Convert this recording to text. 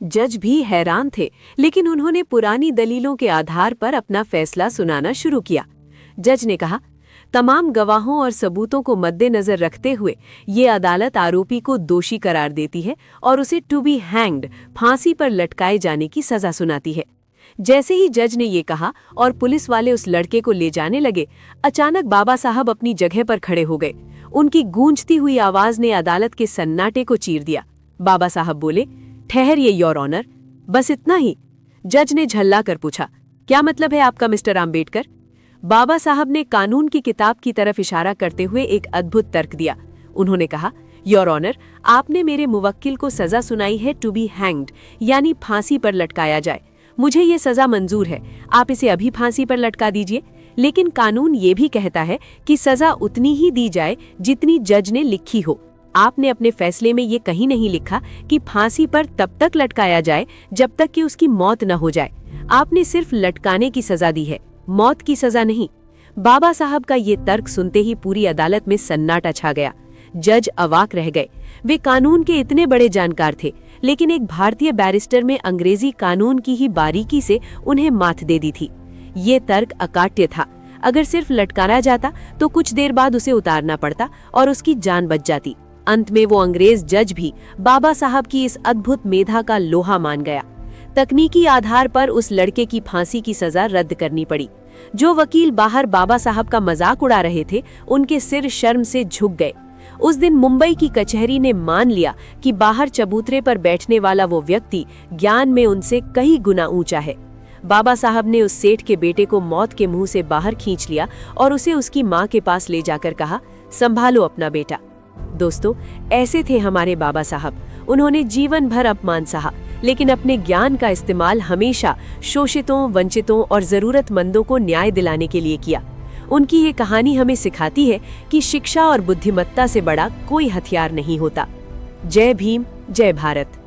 जज भी हैरान थे, लेकिन उन्होंने पुरानी दलीलों के आधार पर अपना फैसला सुनाना शुरू किया। जज ने कहा, तमाम गवाहों और सबूतों को मद्देनजर रखते हुए ये अदालत आरोपी को दोषी करार देती है और उसे टू बी हैंग्ड, फांसी पर लटकाए जाने की सजा सुनाती है। जैसे ही जज ने ये कहा और पुलिस वाले उस लड़के को ले जाने लगे, अचानक बाबा साहब अपनी जगह पर खड़े हो गए। उनकी गूंजती हुई आवाज ने अदालत के सन्नाटे को चीर दिया। बाबा साहब बोले, ठहरिए योर ऑनर, बस इतना ही? जज ने झल्ला कर पूछा, क्या मतलब है आपका मिस्टर आम्बेडकर? बाबा साहब ने कानून की किताब की तरफ इशारा करते हुए एक अद्भुत तर्क दिया। उन्होंने कहा, योर ऑनर, आपने मेरे मुवक्किल को सजा सुनाई है टू बी हैंग्ड, यानी फांसी पर लटकाया जाए। मुझे ये सजा मंजूर है, आप इसे अभी फांसी पर लटका दीजिए। लेकिन कानून ये भी कहता है कि सजा उतनी ही दी जाए जितनी जज ने लिखी हो। आपने अपने फैसले में ये कहीं नहीं लिखा कि फांसी पर तब तक लटकाया जाए जब तक कि उसकी मौत न हो जाए। आपने सिर्फ लटकाने की सजा दी है, मौत की सजा नहीं। बाबा साहब का ये तर्क सुनते ही पूरी अदालत में सन्नाटा छा गया। जज अवाक रह गए। वे कानून के इतने बड़े जानकार थे, लेकिन एक भारतीय बैरिस्टर में अंग्रेजी कानून की ही बारीकी से उन्हें मात दे दी थी। ये तर्क अकाट्य था। अगर सिर्फ लटकाना जाता तो कुछ देर बाद उसे उतारना पड़ता और उसकी जान बच जाती। अंत में वो अंग्रेज जज भी बाबा साहब की इस अद्भुत मेधा का लोहा मान गया। तकनीकी आधार पर उस लड़के की फांसी की सजा रद्द करनी पड़ी। जो वकील बाहर बाबा साहब का मजाक उड़ा रहे थे, उनके सिर शर्म से झुक गए। उस दिन मुंबई की कचहरी ने मान लिया कि बाहर चबूतरे पर बैठने वाला वो व्यक्ति ज्ञान में उनसे कई गुना ऊंचा है। बाबा साहब ने उस सेठ के बेटे को मौत के मुंह से बाहर खींच लिया और उसे उसकी मां के पास ले जाकर कहा, संभालो अपना बेटा। दोस्तों, ऐसे थे हमारे बाबा साहब। उन्होंने जीवन भर अपमान सहा, लेकिन अपने ज्ञान का इस्तेमाल हमेशा शोषितों, वंचितों और जरूरतमंदों को न्याय दिलाने के लिए किया। उनकी ये कहानी हमें सिखाती है कि शिक्षा और बुद्धिमत्ता से बड़ा कोई हथियार नहीं होता। जय भीम, जय भारत।